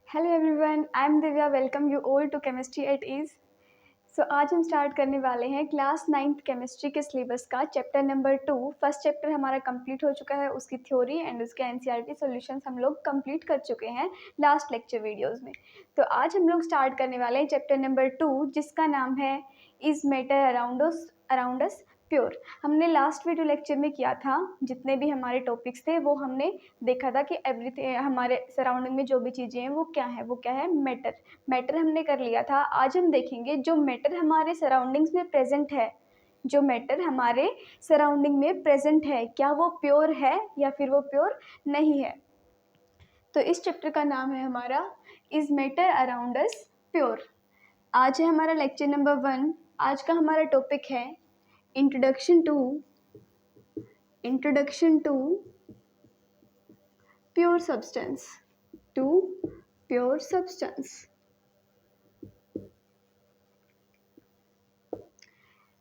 Hello everyone, I am Divya. Welcome you all to chemistry at ease. आज हम start करने वाले हैं क्लास 9th केमिस्ट्री के सिलेबस का चैप्टर नंबर 2। फर्स्ट चैप्टर हमारा कंप्लीट हो चुका है, उसकी थ्योरी एंड उसके एनसीईआरटी सॉल्यूशंस हम लोग कंप्लीट कर चुके हैं लास्ट लेक्चर वीडियोस में। तो आज हम लोग स्टार्ट करने वाले हैं चैप्टर नंबर 2, जिसका नाम है is matter around us pure. हमने लास्ट वीडियो लेक्चर में किया था, जितने भी हमारे टॉपिक्स थे वो हमने देखा था कि एवरीथिंग हमारे सराउंडिंग में जो भी चीज़ें हैं वो क्या है मैटर हमने कर लिया था। आज हम देखेंगे जो मैटर हमारे सराउंडिंग्स में प्रेजेंट है, जो मैटर हमारे सराउंडिंग में प्रेजेंट है, क्या वो प्योर है या फिर वो प्योर नहीं है। तो इस चैप्टर का नाम है हमारा is matter around us pure. आज है हमारा लेक्चर नंबर 1। आज का हमारा टॉपिक है इंट्रोडक्शन टू प्योर सब्सटेंस।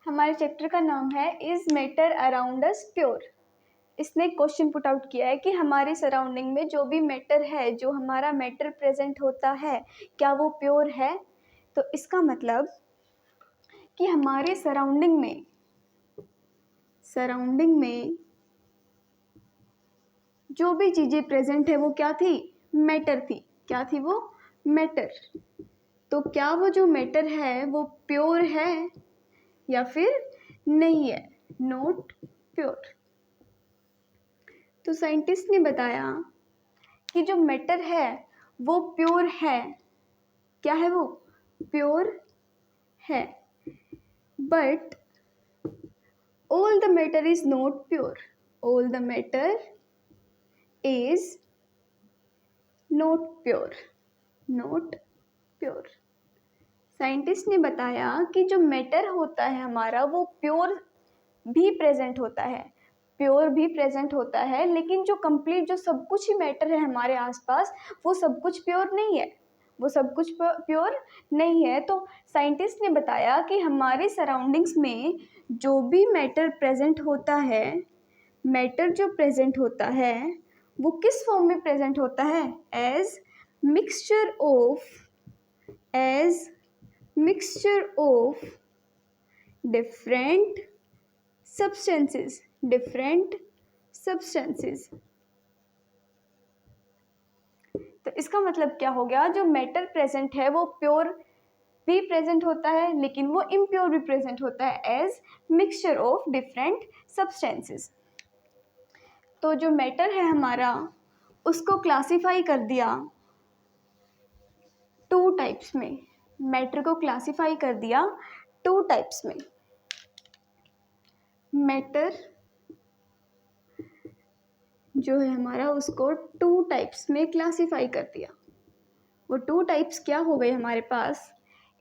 हमारे चैप्टर का नाम है is matter around us pure. इसने क्वेश्चन पुट आउट किया है कि हमारे सराउंडिंग में जो भी मैटर है, जो हमारा मैटर प्रेजेंट होता है, क्या वो प्योर है। तो इसका मतलब कि हमारे सराउंडिंग में जो भी चीज़ें प्रेजेंट है वो क्या थी, मैटर थी। क्या थी वो, मैटर। तो क्या वो जो मैटर है वो प्योर है या फिर नहीं है, नॉट प्योर। तो साइंटिस्ट ने बताया कि जो मैटर है वो प्योर है। क्या है वो, प्योर है। But all the matter is not pure. All the matter is not pure. Scientist ने बताया कि जो मैटर होता है हमारा वो प्योर भी प्रेजेंट होता है, लेकिन जो कंप्लीट जो सब कुछ ही मैटर है हमारे आसपास वो सब कुछ प्योर नहीं है। तो साइंटिस्ट ने बताया कि हमारे सराउंडिंग्स में जो भी मैटर प्रेजेंट होता है, मैटर जो प्रेजेंट होता है वो किस फॉर्म में प्रेजेंट होता है, as mixture of different substances। तो इसका मतलब क्या हो गया, जो मैटर प्रेजेंट है वो प्योर भी प्रेजेंट होता है, लेकिन वो इम्प्योर भी प्रेजेंट होता है as mixture of different substances. तो जो मैटर है हमारा उसको क्लासिफाई कर दिया 2 टाइप्स में। मैटर को क्लासिफाई कर दिया 2 टाइप्स में। मैटर जो है हमारा उसको 2 टाइप्स में क्लासिफाई कर दिया। वो 2 टाइप्स क्या हो गए हमारे पास,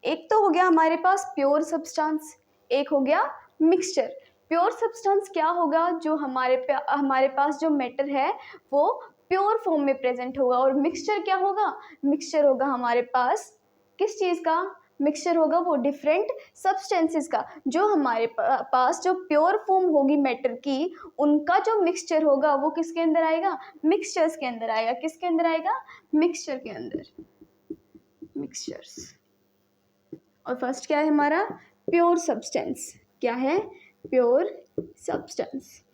एक तो हो गया हमारे पास प्योर सब्सटेंस, एक हो गया मिक्सचर। प्योर सब्सटेंस क्या होगा, जो हमारे पास जो मैटर है वो प्योर फॉर्म में प्रेजेंट होगा। और मिक्सचर क्या होगा, मिक्सचर होगा हमारे पास किस चीज़ का, मिक्सचर होगा वो डिफरेंट सब्सटेंसेस का। जो हमारे पास जो प्योर फॉर्म होगी मैटर की, उनका जो मिक्सचर होगा वो किसके अंदर आएगा, मिक्सचर्स के अंदर आएगा। किसके अंदर आएगा, मिक्सचर के अंदर, मिक्सचर्स। और फर्स्ट क्या है हमारा, प्योर सब्सटेंस। क्या है, प्योर सब्सटेंस।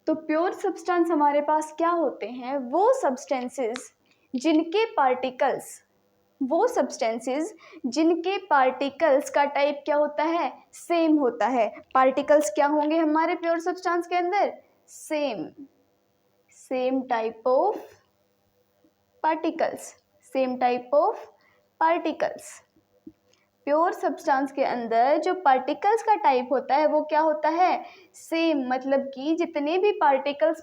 तो प्योर सब्सटेंस हमारे पास क्या होते हैं, वो सब्सटेंसेस जिनके पार्टिकल्स का टाइप क्या होता है, सेम होता है। पार्टिकल्स क्या होंगे हमारे प्योर सब्सटेंस के अंदर, same type of particles. Pure substance के अंदर जो पार्टिकल्स का टाइप होता है वो क्या होता है, सेम। मतलब कि जितने भी पार्टिकल्स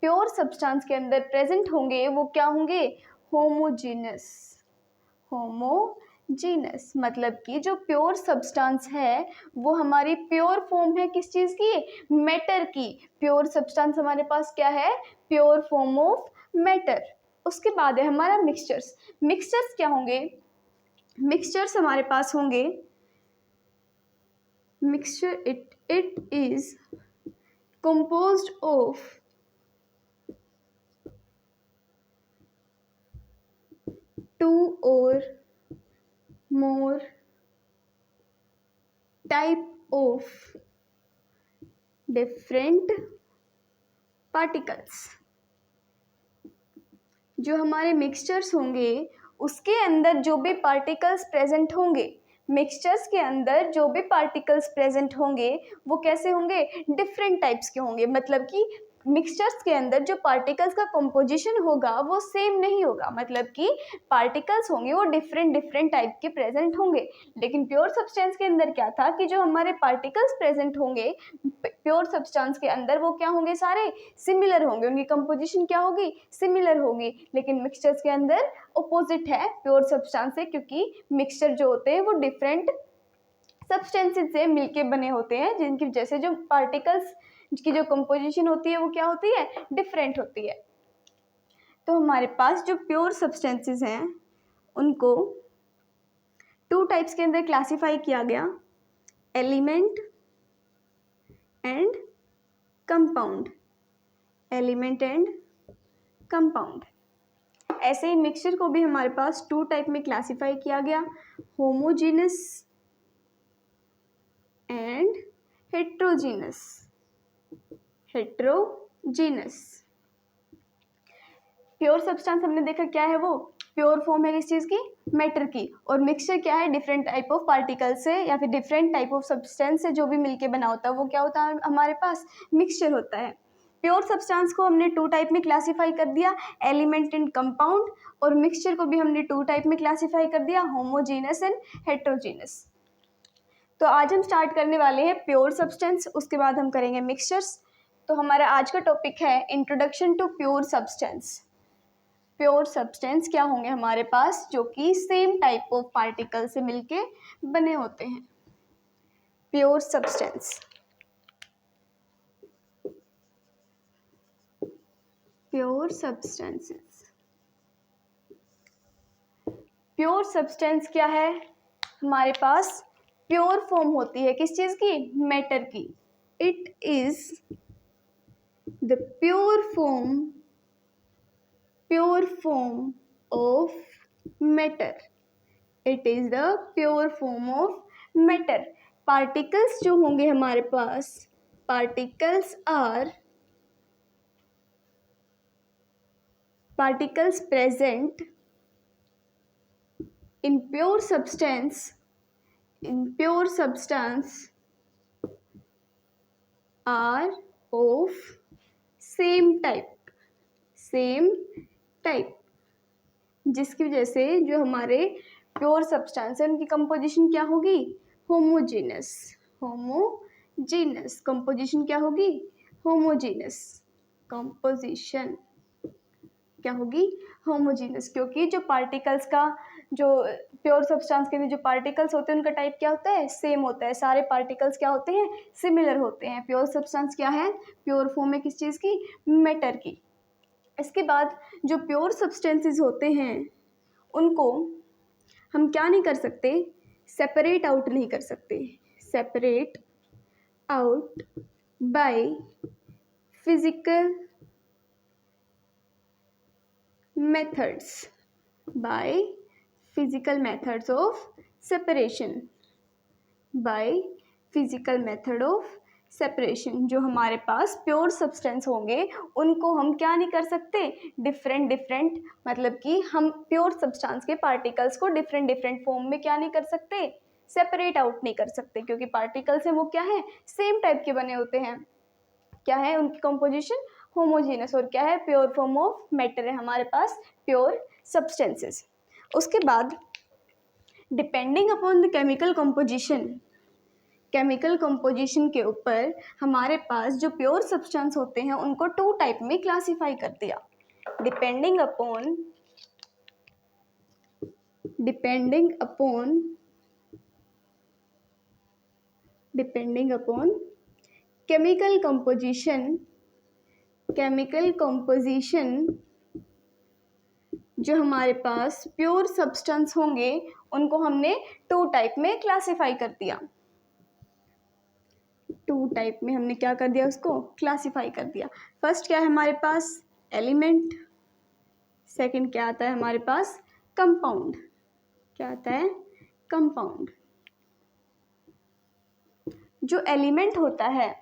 प्योर सब्सटेंस के अंदर प्रेजेंट होंगे वो क्या होंगे, होमोजीनस। मतलब कि जो प्योर सब्सटेंस है वो हमारी प्योर फॉर्म है किस चीज़ की, मैटर की। प्योर सब्सटेंस हमारे पास क्या है, प्योर फॉर्म ऑफ मैटर। उसके बाद है हमारा मिक्सचर्स क्या होंगे, मिक्सचर्स हमारे पास होंगे, mixture it is composed of two और more type of different particles. जो हमारे मिक्सचर्स होंगे उसके अंदर जो भी पार्टिकल्स प्रेजेंट होंगे, मिक्सचर्स के अंदर जो भी पार्टिकल्स प्रेजेंट होंगे वो कैसे होंगे, डिफरेंट टाइप्स के होंगे। मतलब कि मिक्सचर्स के अंदर जो पार्टिकल्स का कंपोजिशन होगा वो सेम नहीं होगा, मतलब कि पार्टिकल्स होंगे वो डिफरेंट डिफरेंट टाइप के प्रेजेंट होंगे। लेकिन प्योर सब्सटेंस के अंदर क्या था कि जो हमारे पार्टिकल्स प्रेजेंट होंगे प्योर सब्सटेंस के अंदर वो क्या होंगे, सारे सिमिलर होंगे, उनकी कंपोजिशन क्या होगी, सिमिलर होगी। लेकिन मिक्सचर्स के अंदर अपोजिट है प्योर सब्सटेंस से, क्योंकि मिक्सचर जो होते हैं वो डिफरेंट सब्सटेंसेस से मिलके बने होते हैं, जिनकी वजह से जो पार्टिकल्स की जो कंपोजिशन होती है वो क्या होती है, डिफरेंट होती है। तो हमारे पास जो प्योर सब्सटेंसेस हैं उनको टू टाइप्स के अंदर क्लासिफाई किया गया, element and compound, element and compound. ऐसे ही मिक्सचर को भी हमारे पास टू टाइप में क्लासिफाई किया गया, homogeneous and heterogeneous, heterogeneous. Pure substance हमने देखा क्या है, वो प्योर फॉर्म है किस चीज़ की, मैटर की। और मिक्सचर क्या है, डिफरेंट टाइप ऑफ पार्टिकल से या फिर डिफरेंट टाइप ऑफ सब्सटेंस से जो भी मिलके बना होता है वो क्या होता है, हमारे पास मिक्सचर होता है। प्योर सब्सटेंस को हमने टू टाइप में क्लासीफाई कर दिया, एलिमेंट एंड कंपाउंड, और मिक्सचर को भी हमने टू टाइप में क्लासीफाई कर दिया, होमोजीनस एंड हेट्रोजीनस। तो आज हम स्टार्ट करने वाले हैं प्योर सब्सटेंस, उसके बाद हम करेंगे मिक्सचर्स। तो हमारा आज का टॉपिक है introduction to pure substance. Pure substance क्या होंगे हमारे पास, जो कि सेम टाइप ऑफ पार्टिकल से मिलके बने होते हैं। Pure substance, pure substances. Pure substance क्या है, हमारे पास प्योर फॉर्म होती है किस चीज़ की, मैटर की। It is the pure form of matter, it is the pure form of matter। Particles जो होंगे हमारे पास, particles present in pure substance, are of same type, जिसकी वजह से जो हमारे प्योर सब्सटेंस है उनकी कंपोजिशन क्या होगी, होमोजीनस। कंपोजिशन क्या होगी, होमोजीनस। कंपोजिशन क्या होगी, होमोजीनस। क्योंकि जो पार्टिकल्स का, जो प्योर सब्सटेंस के जो पार्टिकल्स होते हैं उनका टाइप क्या होता है, सेम होता है। सारे पार्टिकल्स क्या होते हैं, सिमिलर होते हैं। प्योर सब्सटेंस क्या है, प्योर फॉर्म है किस चीज़ की, मैटर की। इसके बाद जो प्योर सब्सटेंसेस होते हैं उनको हम क्या नहीं कर सकते, सेपरेट आउट नहीं कर सकते, separate out by physical methods of separation, जो हमारे पास प्योर सब्सटेंस होंगे उनको हम क्या नहीं कर सकते, डिफरेंट, मतलब कि हम प्योर सब्सटेंस के पार्टिकल्स को डिफरेंट फॉर्म में क्या नहीं कर सकते, सेपरेट आउट नहीं कर सकते। क्योंकि पार्टिकल्स हैं वो क्या है, सेम टाइप के बने होते हैं। क्या है उनकी कंपोजिशन, होमोजीनस। और क्या है, प्योर फॉर्म ऑफ मैटर है हमारे पास प्योर सब्सटेंसेस। उसके बाद depending upon the chemical composition के ऊपर हमारे पास जो प्योर सब्सटेंस होते हैं उनको टू टाइप में क्लासिफाई कर दिया, डिपेंडिंग अपॉन केमिकल कंपोजिशन। जो हमारे पास प्योर सब्सटेंस होंगे उनको हमने टू टाइप में क्लासिफाई कर दिया, टू टाइप में हमने क्या कर दिया, उसको क्लासिफाई कर दिया। फर्स्ट क्या है हमारे पास, एलिमेंट। सेकंड क्या आता है हमारे पास, कंपाउंड। क्या आता है? कंपाउंड। जो एलिमेंट होता है,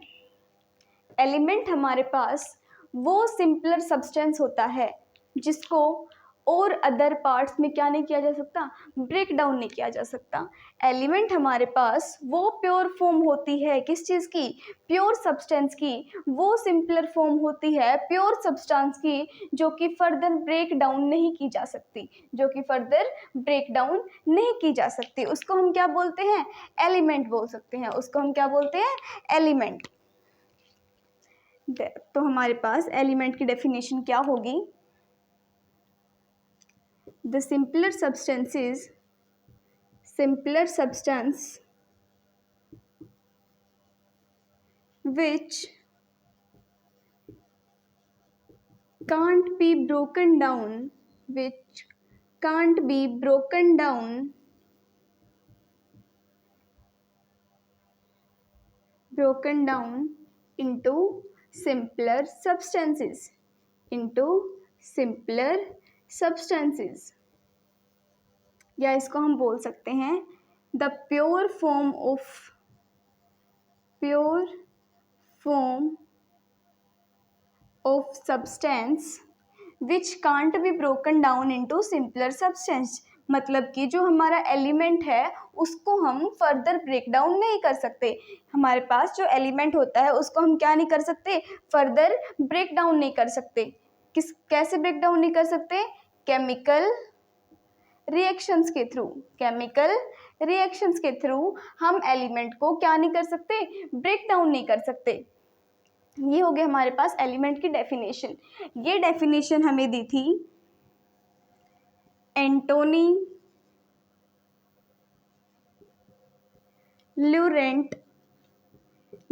एलिमेंट हमारे पास वो सिंपलर सब्सटेंस होता है जिसको और अदर पार्ट्स में क्या नहीं किया जा सकता? ब्रेक डाउन नहीं किया जा सकता। एलिमेंट हमारे पास वो प्योर फॉर्म होती है, किस चीज़ की? प्योर सब्सटेंस की। वो सिंपलर फॉर्म होती है प्योर सब्सटेंस की जो कि फर्दर ब्रेक डाउन नहीं की जा सकती, जो कि फर्दर ब्रेक डाउन नहीं की जा सकती। उसको हम क्या बोलते हैं? एलिमेंट बोल सकते हैं। उसको हम क्या बोलते हैं? एलिमेंट। तो हमारे पास एलिमेंट की डेफिनेशन क्या होगी? The simpler substance which can't be broken down, into simpler substances, या इसको हम बोल सकते हैं the pure form of substance which can't be broken down into simpler substance. मतलब कि जो हमारा एलिमेंट है उसको हम फर्दर ब्रेक डाउन नहीं कर सकते। हमारे पास जो एलिमेंट होता है उसको हम क्या नहीं कर सकते? फर्दर ब्रेक डाउन नहीं कर सकते। कैसे ब्रेक डाउन नहीं कर सकते? केमिकल रिएक्शंस के थ्रू हम एलिमेंट को क्या नहीं कर सकते? ब्रेक डाउन नहीं कर सकते। ये हो गया हमारे पास एलिमेंट की डेफिनेशन। ये डेफिनेशन हमें दी थी एंटोनी ल्यूरेंट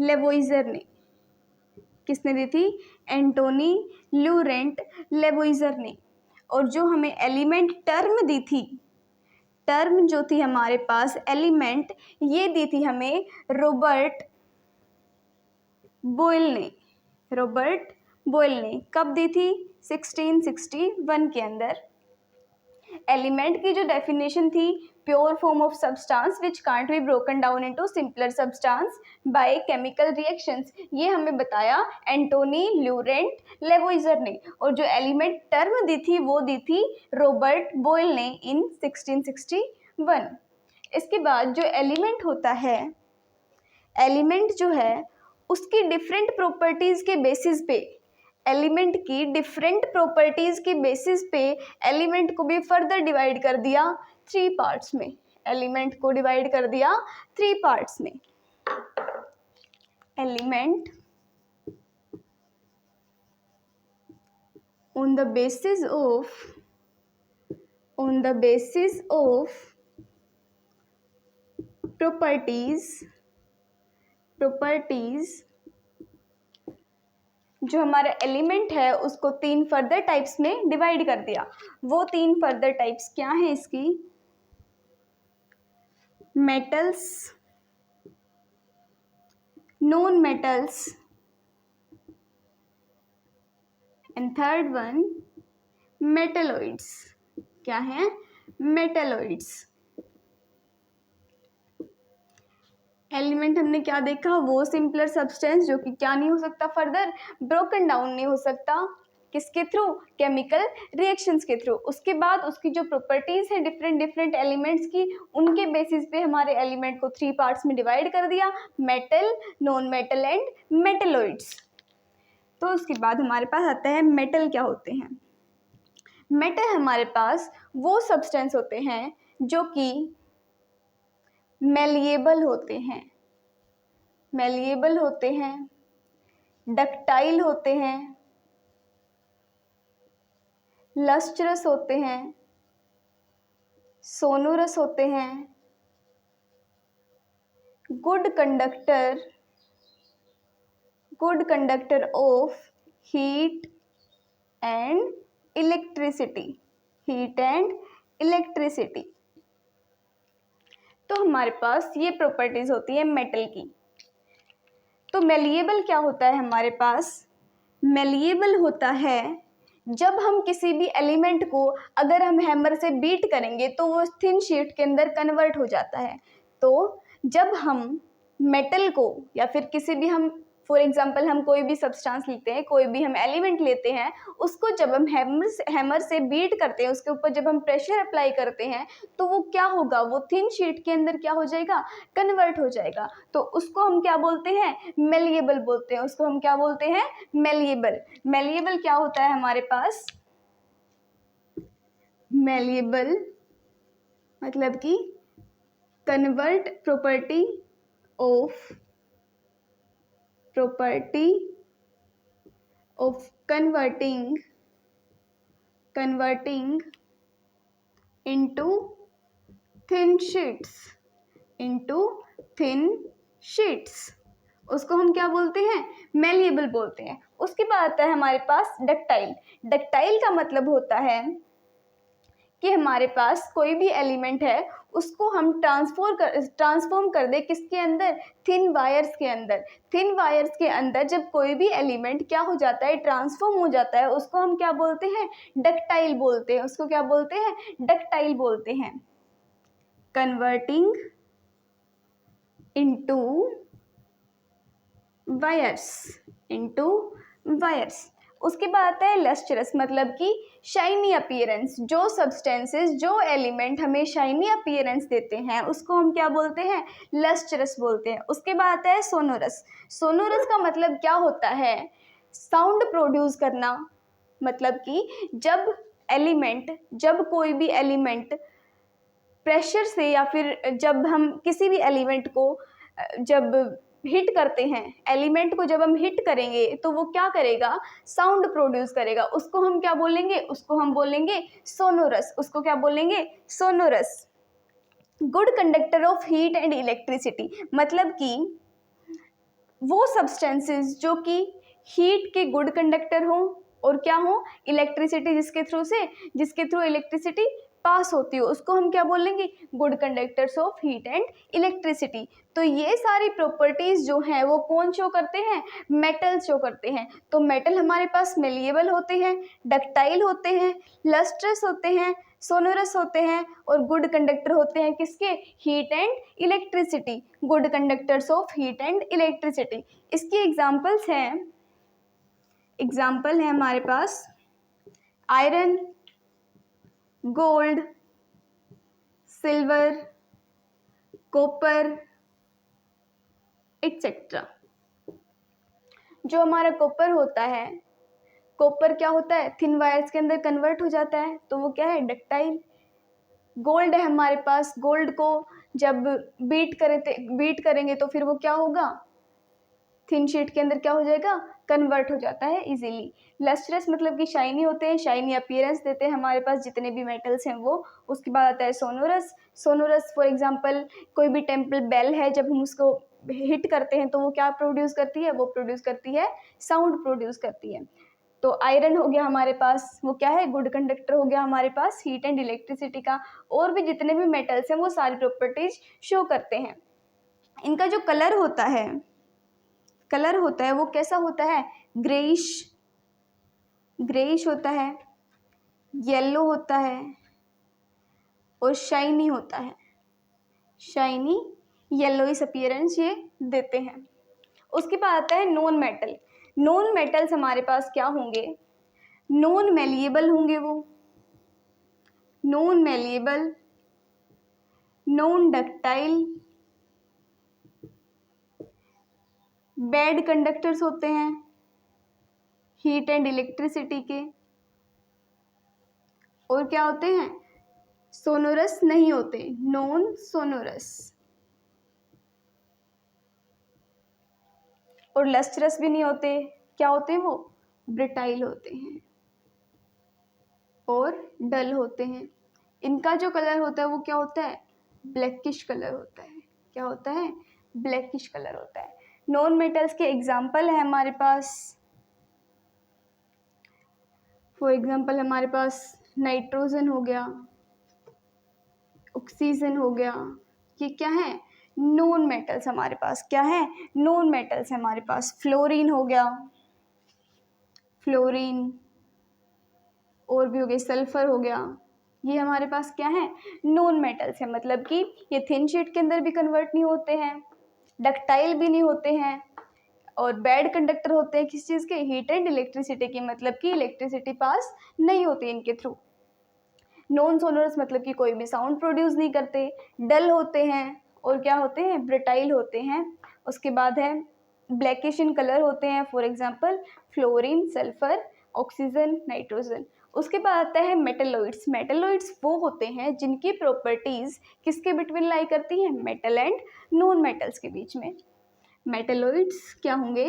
लेवोइजर ने। किसने दी थी? एंटोनी ल्यूरेंट लेवोइजर ने। और जो हमें एलिमेंट टर्म दी थी, टर्म जो थी हमारे पास एलिमेंट, ये दी थी हमें रॉबर्ट बोयल ने। कब दी थी? 1661 के अंदर। एलिमेंट की जो डेफिनेशन थी, pure form of substance which can't be broken down into simpler substance by chemical reactions, ये हमें बताया एंटोनी ल्यूरेंट लेवोइजर ने। और जो एलिमेंट टर्म दी थी वो दी थी रॉबर्ट बोयल ने इन 1661। इसके बाद जो एलिमेंट होता है, एलिमेंट जो है उसकी डिफरेंट प्रॉपर्टीज के बेसिस पे, एलिमेंट की डिफरेंट प्रॉपर्टीज के बेसिस पे एलिमेंट को भी फर्दर डिवाइड कर दिया 3 पार्ट्स में। एलिमेंट को डिवाइड कर दिया 3 पार्ट्स में। Element on the basis of properties जो हमारा एलिमेंट है उसको 3 फर्दर टाइप्स में डिवाइड कर दिया। वो 3 फर्दर टाइप्स क्या हैं इसकी? Metals, non metals, and third one metalloids. क्या है? मेटलॉइड्स। एलिमेंट हमने क्या देखा? वो सिंपलर सब्सटेंस जो कि क्या नहीं हो सकता? फर्दर ब्रोकन डाउन नहीं हो सकता। किसके थ्रू? केमिकल रिएक्शंस के थ्रू। उसके बाद उसकी जो प्रॉपर्टीज है डिफरेंट एलिमेंट्स की, उनके बेसिस पे हमारे एलिमेंट को 3 पार्ट्स में डिवाइड कर दिया, metal, non metal and metalloids. तो उसके बाद हमारे पास आता है मेटल क्या होते हैं। मेटल हमारे पास वो सब्सटेंस होते हैं जो कि मेलिएबल होते हैं, डक्टाइल होते हैं, लस्ट्रस होते हैं, सोनोरस होते हैं, good conductor of heat and electricity. तो हमारे पास ये प्रॉपर्टीज होती है मेटल की। तो मेलिएबल क्या होता है हमारे पास? मेलिएबल होता है जब हम किसी भी एलिमेंट को अगर हम हैमर से बीट करेंगे तो वो थिन शीट के अंदर कन्वर्ट हो जाता है। तो जब हम मेटल को या फिर किसी भी हम फॉर एग्जांपल हम कोई भी सब्सटेंस लेते हैं, कोई भी हम एलिमेंट लेते हैं, उसको जब हम हैमर से बीट करते हैं, उसके ऊपर जब हम प्रेशर अप्लाई करते हैं तो वो क्या होगा, वो थिन शीट के अंदर क्या हो जाएगा, कन्वर्ट हो जाएगा। तो उसको हम क्या बोलते हैं, मेलिएबल बोलते हैं। उसको हम क्या बोलते हैं, मेलिएबल। मेलिएबल क्या होता है हमारे पास, मेलिएबल मतलब कि convert property of converting into thin sheets, उसको हम क्या बोलते हैं, मेलिएबल बोलते हैं। उसके बाद आता है हमारे पास डक्टाइल। डक्टाइल का मतलब होता है कि हमारे पास कोई भी एलिमेंट है उसको हम ट्रांसफॉर्म कर दे किसके अंदर, थिन वायर्स के अंदर। थिन वायर्स के अंदर जब कोई भी एलिमेंट क्या हो जाता है, ट्रांसफॉर्म हो जाता है, उसको हम क्या बोलते हैं, डक्टाइल बोलते हैं। उसको क्या बोलते हैं, डक्टाइल बोलते हैं। Converting into wires. उसके बाद आता है लस्ट्रस, मतलब कि शाइनी अपीयरेंस। जो सब्सटेंसेस, जो एलिमेंट हमें शाइनी अपीयरेंस देते हैं उसको हम क्या बोलते हैं, लस्ट्रस बोलते हैं। उसके बाद आता है सोनोरस। सोनोरस का मतलब क्या होता है, साउंड प्रोड्यूस करना। मतलब कि जब कोई भी एलिमेंट प्रेशर से या फिर जब हम किसी भी एलिमेंट को जब हिट करते हैं, एलिमेंट को जब हम हिट करेंगे तो वो क्या करेगा, साउंड प्रोड्यूस करेगा। उसको हम क्या बोलेंगे, उसको हम बोलेंगे सोनोरस। उसको क्या बोलेंगे, sonorous. Good conductor of heat and electricity, मतलब कि वो सब्सटेंसेस जो कि हीट के गुड कंडक्टर हो और क्या हो, इलेक्ट्रिसिटी जिसके थ्रू इलेक्ट्रिसिटी पास होती हो, उसको हम क्या बोलेंगे, good conductors of heat and electricity. तो ये सारी प्रॉपर्टीज जो हैं वो कौन शो करते हैं, मेटल शो करते हैं। तो मेटल हमारे पास मेलिएबल होते हैं, डक्टाइल होते हैं, लस्ट्रस होते हैं, सोनोरस होते हैं और गुड कंडक्टर होते हैं किसके, heat and electricity. Good conductors of heat and electricity. इसकी एग्जाम्पल है हमारे पास iron, gold, silver, copper etcetera. जो हमारा कॉपर होता है, कॉपर क्या होता है, थिन वायर्स के अंदर कन्वर्ट हो जाता है, तो वो क्या है, डक्टाइल। गोल्ड है हमारे पास, गोल्ड को जब बीट करेंगे तो फिर वो क्या होगा, थिन शीट के अंदर क्या हो जाएगा, कन्वर्ट हो जाता है इजीली। लस्ट्रस मतलब कि शाइनी होते हैं, शाइनी अपीयरेंस देते हैं हमारे पास जितने भी मेटल्स हैं वो। उसके बाद आता है सोनोरस फॉर एग्जांपल कोई भी टेम्पल बेल है, जब हम उसको हिट करते हैं तो वो क्या प्रोड्यूस करती है, वो प्रोड्यूस करती है, साउंड प्रोड्यूस करती है। तो आयरन हो गया हमारे पास, वो क्या है, गुड कंडक्टर हो गया हमारे पास हीट एंड इलेक्ट्रिसिटी का। और भी जितने भी मेटल्स हैं वो सारी प्रॉपर्टीज शो करते हैं। इनका जो कलर होता है वो कैसा होता है, ग्रेइश होता है, येलो होता है और शाइनी होता है। शाइनी येलोइश अपीयरेंस ये देते हैं। उसके बाद आता है नॉन मेटल। नॉन मेटल्स हमारे पास क्या होंगे, नॉन मेलिएबल होंगे वो, non malleable, non ductile, bad conductors होते हैं हीट एंड इलेक्ट्रिसिटी के। और क्या होते हैं, सोनोरस नहीं होते, नॉन सोनोरस। और लस्ट्रस भी नहीं होते, क्या होते हैं वो, ब्रिटाइल होते हैं और डल होते हैं। इनका जो कलर होता है वो क्या होता है, ब्लैकिश कलर होता है। क्या होता है, ब्लैकिश कलर होता है। नॉन मेटल्स के एग्जाम्पल है हमारे पास, फॉर एग्जाम्पल हमारे पास नाइट्रोजन हो गया, ऑक्सीजन हो गया। ये क्या है, नॉन मेटल्स हमारे पास, क्या है, नॉन मेटल्स हमारे पास। फ्लोरीन हो गया, फ्लोरीन, और भी हो गए, सल्फर हो गया, ये हमारे पास क्या है, नॉन मेटल्स है, मतलब कि ये थिन शीट के अंदर भी कन्वर्ट नहीं होते हैं, डक्टाइल भी नहीं होते हैं, और बैड कंडक्टर होते हैं किस चीज़ के, हीट एंड इलेक्ट्रिसिटी की, मतलब कि इलेक्ट्रिसिटी पास नहीं होती इनके थ्रू। नॉन सोनोरस मतलब कि कोई भी साउंड प्रोड्यूस नहीं करते, डल होते हैं, और क्या होते हैं, ब्रिटाइल होते हैं। उसके बाद है ब्लैकिश इन कलर होते हैं, for example fluorine, sulphur, oxygen, nitrogen. उसके बाद आता है मेटलोइड्स। मेटलोइड्स वो होते हैं जिनकी प्रॉपर्टीज किसके बिटवीन लाई करती हैं, मेटल एंड नॉन मेटल्स के बीच में। मेटलोइड्स क्या होंगे,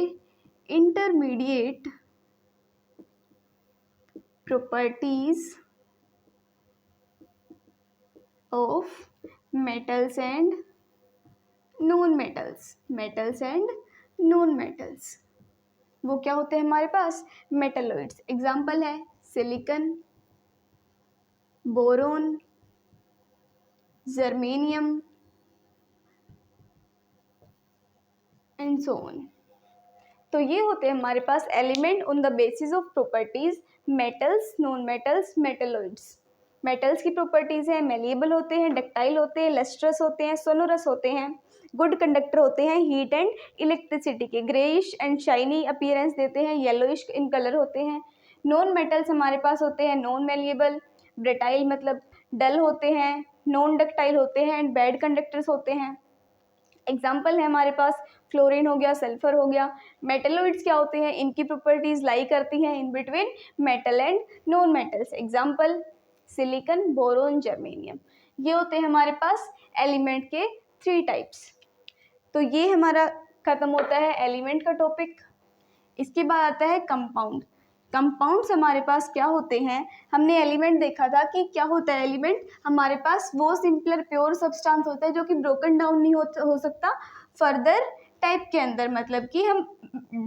intermediate properties of metals and non metals, metals and non metals, वो क्या होते हैं हमारे पास, मेटलोइड्स। एग्जाम्पल है silicon, boron, germanium and so on. तो ये होते हैं हमारे पास element on the basis of properties, metals, non metals, metalloids. Metals की प्रॉपर्टीज हैं, मेलिएबल होते हैं, डक्टाइल होते हैं, लस्ट्रस होते हैं, सोनोरस होते हैं, गुड कंडक्टर होते हैं, हीट एंड इलेक्ट्रिसिटी के, ग्रेइश एंड शाइनी अपीयरेंस देते हैं, येलोइश इन कलर होते हैं। नॉन मेटल्स हमारे पास होते हैं नॉन मेलिएबल, ब्रिटाइल मतलब डल होते हैं, नॉन डक्टाइल होते हैं एंड बैड कंडक्टर्स होते हैं। एग्जाम्पल है हमारे पास फ्लोरीन हो गया, सल्फर हो गया। मेटलोइड्स क्या होते हैं, इनकी प्रॉपर्टीज लाई करती हैं in between metal and non metals. Example silicon, boron, germanium. ये होते हैं हमारे पास एलिमेंट के 3 टाइप्स। तो ये हमारा खत्म होता है एलिमेंट का टॉपिक। इसके बाद आता है कंपाउंड। कंपाउंड्स हमारे पास क्या होते हैं, हमने एलिमेंट देखा था कि क्या होता है एलिमेंट, हमारे पास वो सिंपलर प्योर सब्सटेंस होता है जो कि ब्रोकन डाउन नहीं हो सकता फर्दर टाइप के अंदर, मतलब कि हम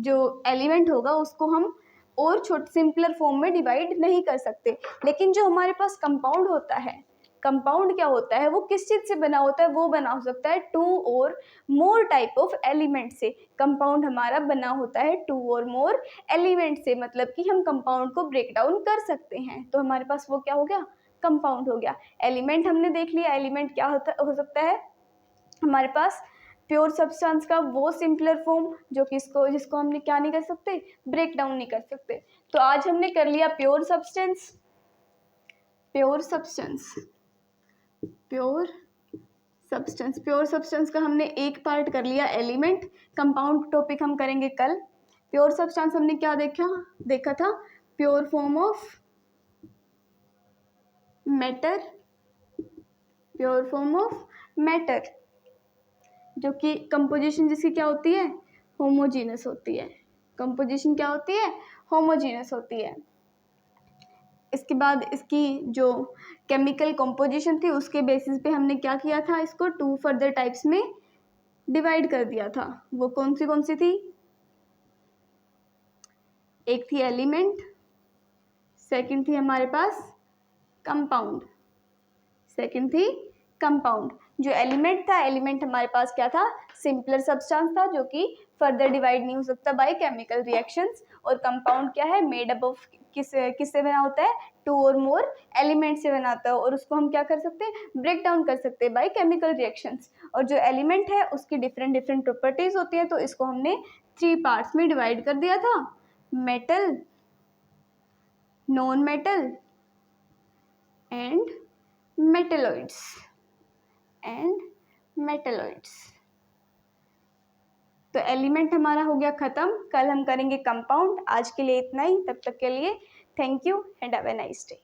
जो एलिमेंट होगा उसको हम और छोटे सिंपलर फॉर्म में डिवाइड नहीं कर सकते। लेकिन जो हमारे पास कंपाउंड होता है, कंपाउंड क्या होता है, वो किस चीज़ से बना होता है, वो बना हो सकता है 2 और मोर टाइप ऑफ एलिमेंट से। कंपाउंड हमारा बना होता है 2 और मोर एलिमेंट से, मतलब कि हम कंपाउंड को ब्रेक डाउन कर सकते हैं, तो हमारे पास वो क्या हो गया, कंपाउंड हो गया। एलिमेंट हमने देख लिया, एलिमेंट क्या हो सकता है हमारे पास, प्योर सब्सटेंस का वो सिंपलर फॉर्म जो कि जिसको हमने क्या नहीं कर सकते, ब्रेक डाउन नहीं कर सकते। तो आज हमने कर लिया pure substance, pure substance, pure substance, pure substance का हमने एक पार्ट कर लिया एलिमेंट। कंपाउंड टॉपिक हम करेंगे कल। प्योर सब्सटेंस हमने क्या देखा था, pure form of matter, pure form of matter, जो कि कंपोजिशन जिसकी क्या होती है, होमोजीनस होती है। कंपोजिशन क्या होती है, होमोजीनस होती है। इसके बाद इसकी जो केमिकल कंपोजिशन थी उसके बेसिस पे हमने क्या किया था, इसको 2 फर्दर टाइप्स में डिवाइड कर दिया था। वो कौन सी थी, एक थी एलिमेंट, सेकंड थी हमारे पास कंपाउंड, सेकंड थी कंपाउंड। जो एलिमेंट था, एलिमेंट हमारे पास क्या था, सिंपलर सब्सटेंस था जो कि फर्दर डिवाइड नहीं हो सकता बाय केमिकल रिएक्शंस। और कंपाउंड क्या है, मेड अप ऑफ किससे बना होता है, 2 और मोर एलिमेंट से बनाता है, और उसको हम क्या कर सकते हैं, ब्रेक डाउन कर सकते हैं बाय केमिकल रिएक्शंस। और जो एलिमेंट है उसकी डिफरेंट प्रॉपर्टीज होती है, तो इसको हमने 3 पार्ट्स में डिवाइड कर दिया था, metal, non metal and metalloids, तो एलिमेंट हमारा हो गया खत्म। कल हम करेंगे कंपाउंड। आज के लिए इतना ही, तब तक के लिए thank you and have a nice day.